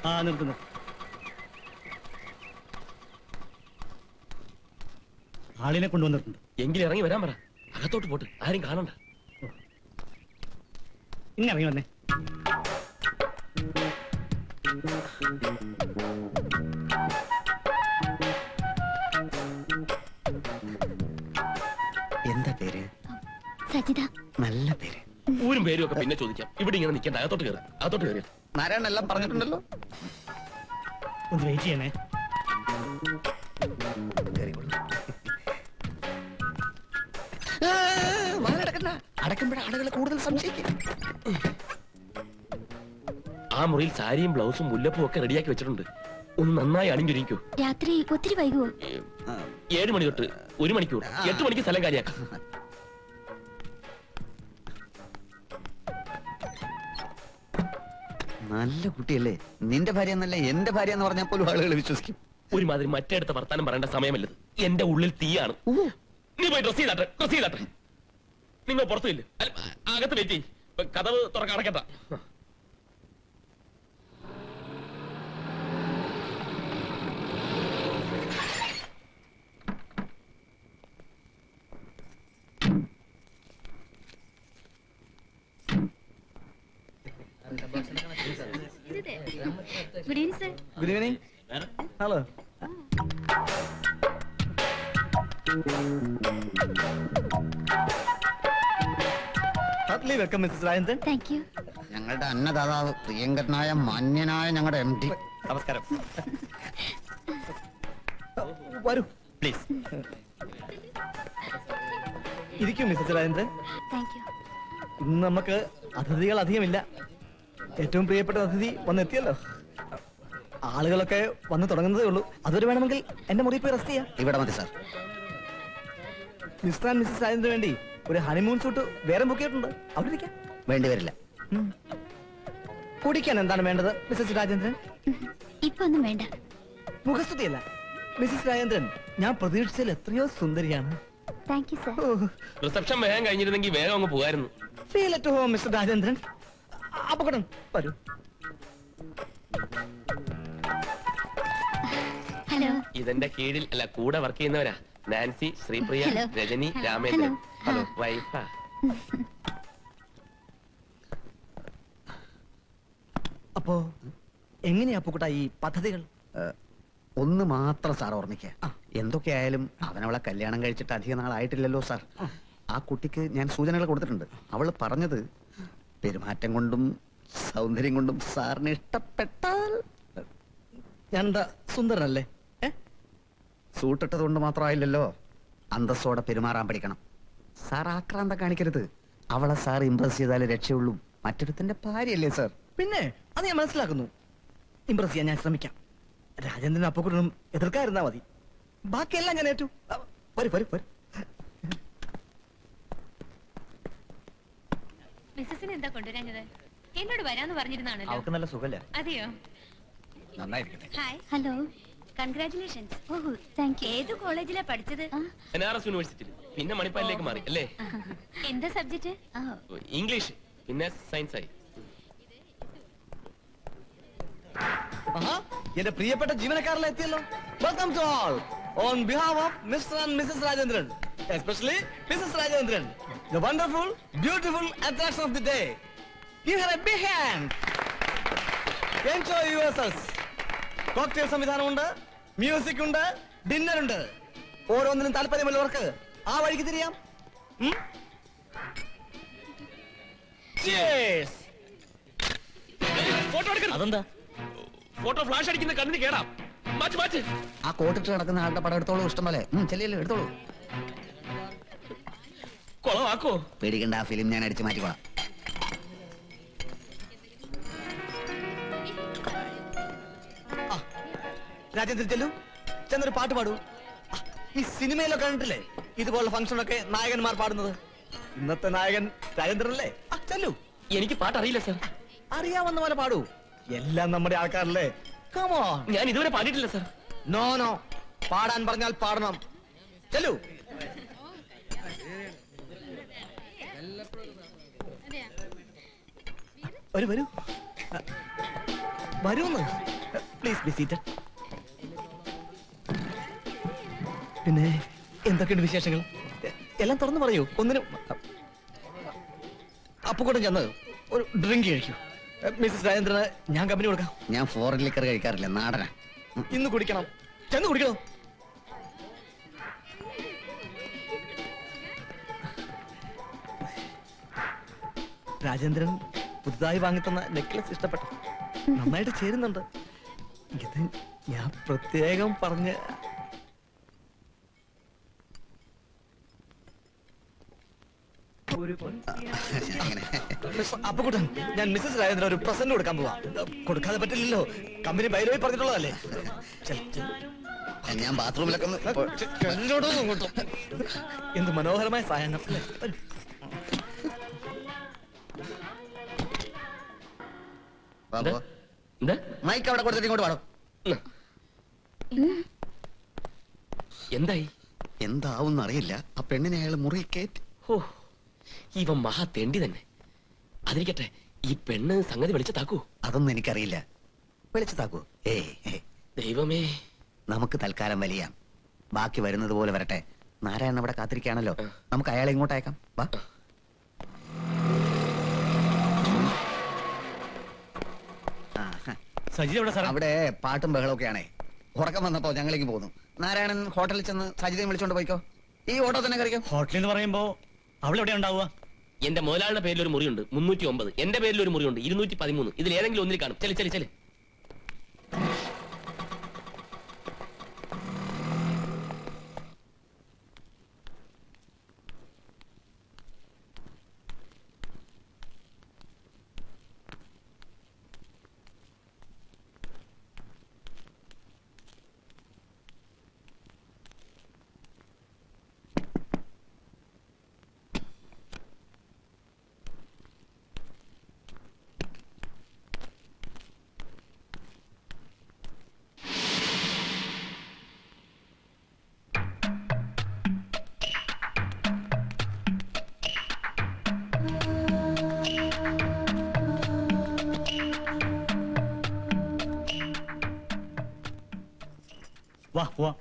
ആ നിർത്തുന്നു. ആളിനെ കൊണ്ടുവന്നിട്ടുണ്ട്. എങ്കിലും ഇറങ്ങി വരാൻ പറ. അകത്തോട്ട് പോട്ട്, ആരും കാണണ്ട. ഇങ്ങനെ ഇറങ്ങി വന്നേ. എന്താ പേര്? സജിത. നല്ല പേര്. ഊരും പേരും ഒക്കെ പിന്നെ ചോദിക്കാം. ഇവിടെ ഇങ്ങനെ നിൽക്കണ്ട, അകത്തോട്ട് കയറി. അകത്തോട്ട് കയറി. നാരായണൻ എല്ലാം പറഞ്ഞിട്ടുണ്ടല്ലോ. ഒന്ന് വെയിറ്റ് ചെയ്യണേ. അടക്കുമ്പോഴേ ആളുകളെ കൂടുതൽ സംശയിക്കും. ആ മുറിയിൽ സാരിയും ബ്ലൗസും മുല്ലപ്പും ഒക്കെ റെഡിയാക്കി വെച്ചിട്ടുണ്ട്. ഒന്ന് നന്നായി അണിഞ്ഞൊരുക്കോ. രാത്രി ഒത്തിരി വൈകുവോ? 7 മണി തൊട്ട് 1 മണിക്കൂർ, 8 മണിക്ക് സ്ഥലം കാര്യാക്കാം. നല്ല കുട്ടിയല്ലേ. നിന്റെ ഭാര്യ എന്നല്ല എന്റെ ഭാര്യ എന്ന് പറഞ്ഞാൽ പോലും ആളുകൾ വിശ്വസിക്കും. ഒരുമാതിരി മറ്റേടത്ത് വർത്താനം പറയേണ്ട സമയമല്ലത്. എന്റെ ഉള്ളിൽ തീയാണ്. നീ പോയി ഡ്രസ് ചെയ്താട്ടെ. നിങ്ങൾ പുറത്തുമില്ല, അകത്ത് വെയിറ്റ് ചെയ്യ്. കഥവ് തുറക്കാൻ അടക്കണ്ട. Good evening sir. Good evening. Hello. Heartily welcome Mrs Rajendran. Thank you. ഞങ്ങളുടെ അന്നദാതാവ്, പ്രിയങ്കരനായ മാന്യനായ ഞങ്ങളുടെ MD. നമസ്കാരം. വരൂ പ്ലീസ്. ഇരിക്കും മിസ്സസ് രാജേന്ദ്രൻ. Thank U. ഇന്ന് നമുക്ക് അതിഥികൾ അധികമില്ല. ഏറ്റവും പ്രിയപ്പെട്ട അതിഥി വന്നെത്തിയല്ലോ. ആളുകളൊക്കെ വന്ന് തുടങ്ങുന്നതേ ഉള്ളൂ. അതൊരു വേണമെങ്കിൽ എന്റെ മുറിയിൽ പോയി റെസ്റ്റ് ചെയ്യാം. ഇവിടെ മതി സാർ. മിസ്റ്റർ ആൻഡ് മിസ്സസ് രാജേന്ദ്രന് വേണ്ടി ഒരു ഹണിമൂൺ സൂട്ട് വേറെ ബുക്ക് ചെയ്തിട്ടുണ്ട്. അവിടെ ഇരിക്കാം. വേണ്ടി വരില്ല. കുടിക്കാൻ എന്താണ് വേണ്ടത് മിസ്സസ് രാജേന്ദ്രൻ? ഇപ്പൊ ഒന്നും വേണ്ട. മുഖസ്തുതിയല്ല മിസ്സസ് രാജേന്ദ്രൻ, ഞാൻ പ്രതീക്ഷിച്ചതിൽ എത്രയോ സുന്ദരിയാണ്. Thank you sir. റിസപ്ഷൻ വേഗം കഴിഞ്ഞിരുന്നെങ്കിൽ വേഗം അങ്ങ് പോകായിരുന്നു. Feel at home Mr Rajendran. അപകടം വരൂ. ഹലോ. ഇതെന്റെ കീഴിൽ അല്ല കൂടെ വർക്ക് ചെയ്യുന്നവരാ. Nancy, Sripriya, Hello. Rajani, Hello. Ramendran. Hello. Hello. വൈഫാ. അപ്പോ എങ്ങനെയാ പൂക്കുട്ട ഈ പദ്ധതികൾ? ഒന്ന് മാത്രം സാർ ഓർമ്മിക്കുക. എന്തൊക്കെയായാലും അവനവളെ കല്യാണം കഴിച്ചിട്ട് അധിക നാളായിട്ടില്ലല്ലോ സാർ. ആ കുട്ടിക്ക് ഞാൻ സൂചനകൾ കൊടുത്തിട്ടുണ്ട്. അവള് പറഞ്ഞത് പെരുമാറ്റം കൊണ്ടും സൗന്ദര്യം കൊണ്ടും സാറിന് ഇഷ്ടപ്പെട്ടാൽ. ഞാൻ എന്താ സുന്ദരനല്ലേ? സൂട്ടിട്ടത് കൊണ്ട് മാത്രമായില്ലല്ലോ, അന്തസ്സോടെ പെരുമാറാൻ പഠിക്കണം. സാർ ആക്രാന്തം കാണിക്കരുത്. അവളെ സാർ ഇംപ്രസ് ചെയ്താലേ രക്ഷയുള്ളൂ. മറ്റൊരുത്തിന്റെ ഭാര്യയല്ലേ സാർ? പിന്നെ അത് ഞാൻ മനസ്സിലാക്കുന്നു. ഇംപ്രസ് ചെയ്യാൻ ഞാൻ ശ്രമിക്കാം. രാജേന്ദ്രൻ അപ്പൂക്കുട്ടനും എതിർക്കാതിരുന്നാ മതി. ബാക്കിയെല്ലാം ഞാൻ ഏറ്റു. വരൂ വരൂ വരൂ. മിസ്സസിന് എന്താ കൊണ്ടുവരാഞ്ഞത്? എന്നോട് വരാന്ന് പറഞ്ഞിരുന്നാണല്ലോ. അവർക്ക് നല്ല സുഖല്ലേ? അതെയോ? നന്നായിരിക്കട്ടെ. Hi. Hello. Congratulations. Oh thank you. ഏത് കോളേജിലാ പഠിച്ചത്? ബനാറസ് യൂണിവേഴ്സിറ്റിയിൽ, പിന്നെ മണിപ്പാലിലേക്ക് മാറി അല്ലേ? എന്താ സബ്ജക്റ്റ്? ഇംഗ്ലീഷ്, പിന്നെ സയൻസ് ആയി. എന്റെ പ്രിയപ്പെട്ട ജീവനക്കാരിലെ എത്തിയല്ലോ. Welcome to all on behalf of Mr and Mrs Rajendran, especially Mrs Rajendran, the wonderful, beautiful attraction of the day. Give her a big hand. Enjoy yourselves. Cocktail സംവിധാനമുണ്ട്, മ്യൂസിക് ഉണ്ട്, ഡിന്നർ ഉണ്ട്. ഓരോന്നിനും താല്പര്യമുള്ളവർക്ക് ആ വഴിക്ക് തിരിയാം. അതെന്താ ഫോട്ടോ ഫ്ലാഷ് അടിക്കുന്ന കണ്ണിന് കേടാം. മാച്ച്. ആ കോട്ടിട്ട് കിടക്കുന്ന ആളുടെ പടം എടുത്തോളൂ. ഇഷ്ടം പോലെ ചെല്ലിയല്ലോ, എടുത്തോളൂ. കൊളവാക്കോ? പേടിക്കണ്ട, ആ ഫിലിം ഞാൻ അടിച്ചു മാറ്റിക്കോളാം. രാജേന്ദ്രൻ ചെല്ലു, ചെന്നൊരു പാട്ട് പാടൂ. ഈ സിനിമയിലൊക്കെ കണ്ടിട്ടില്ലേ ഇതുപോലുള്ള ഫംഗ്ഷനൊക്കെ നായകന്മാർ പാടുന്നത്? ഇന്നത്തെ നായകൻ രാജേന്ദ്രനല്ലേ? ചെല്ലു. എനിക്ക് പാട്ട് അറിയില്ല സാർ. അറിയാവുന്ന പോലെ പാടൂ. എല്ലാം നമ്മുടെ ആൾക്കാരല്ലേ. Come on. ഞാൻ ഇതുവരെ പാടിയിട്ടില്ല സാർ. നോ, പാടാൻ പറഞ്ഞാൽ പാടണം. ചെല്ലു. വരൂ. വരുമെന്ന്. Please be seated. പിന്നെ എന്തൊക്കെയുണ്ട് വിശേഷങ്ങൾ? എല്ലാം തുറന്നു പറയൂ. ഒന്നിനും അപ്പുകൂട്ടം ചെന്ന് ഒരു ഡ്രിങ്ക് കഴിക്കൂ. മിസ്സസ് രാജേന്ദ്രന് ഞാൻ കമ്പനി കൊടുക്കാം. ഞാൻ ഫോറിൻ ലിക്കർ കഴിക്കാറില്ല, നാടനാ. ഇന്ന് കുടിക്കണം. ചെന്ന് കുടിക്കണോ? രാജേന്ദ്രൻ പുതുതായി വാങ്ങിത്തന്ന നെക്ലസ് ഇഷ്ടപ്പെട്ടു. നന്നായിട്ട് ചേരുന്നുണ്ട്. ഇത് ഞാൻ പ്രത്യേകം പറഞ്ഞ്. അങ്ങനെ. അപ്പുകുട്ടൻ, ഞാൻ മിസ്സസ് രാജേന്ദ്രൻ ഒരു പ്രസന്റ് കൊടുക്കാൻ പോവാ. കൊടുക്കാതെ പറ്റില്ലല്ലോ. കമ്പനി ബൈലോയി പറഞ്ഞിട്ടുള്ളതല്ലേ. ചെൽ, ചെൽ. ഞാൻ ബാത്റൂമിലൊക്കെ ഒന്ന് ചെല്ലോടോ ഇങ്ങോട്ടും. എന്ത് മനോഹരമായ സായനം അല്ലേ? വരൂ. എന്താ? എന്താ? മൈക്ക് അവിടെ കൊടുത്തിട്ട് ഇങ്ങോട്ട് പാടോ. എന്തായി? എന്താവും അറിയില്ല. ആ പെണ്ണിനെ അയാൾ മുറി കയറ്റി. ഓ, ഇവൻ മഹാ തെണ്ടി തന്നെ. അതിരിക്കട്ടെ, ഈ പെണ്ണ് സംഗതി വെളിച്ചത്താക്കൂ? അതൊന്നും എനിക്കറിയില്ല. വിളിച്ചതാക്കൂ. ദൈവമേ. നമുക്ക് തൽക്കാലം വലിയാം. ബാക്കി വരുന്നത് പോലെ വരട്ടെ. നാരായണൻ അവിടെ കാത്തിരിക്കുകയാണല്ലോ. നമുക്ക് അയാളെ ഇങ്ങോട്ട് അയക്കാം. വാ. അവിടെ പാട്ടും ബഹളമൊക്കെയാണേ. ഉറക്കം വന്നപ്പോ ഞങ്ങളിങ്ങ് പോന്നു. നാരായണൻ ഹോട്ടലിൽ ചെന്ന് സജിതയെ വിളിച്ചോണ്ട് പോയിക്കോ. ഈ ഓട്ടോ തന്നെ കറിയോ. ഹോട്ടലിൽ എന്ന് പറയുമ്പോ അവളെവിടെ ഉണ്ടാവുക? എന്റെ മുതലാളിയുടെ പേരിൽ ഒരു മുറിയുണ്ട് 309. എന്റെ പേരിൽ ഒരു മുറിയുണ്ട് 213. ഇതിൽ ഏതെങ്കിലും ഒന്നിൽ കാണും. ചെല് ചെല് ചെല്. വാ പോവാം.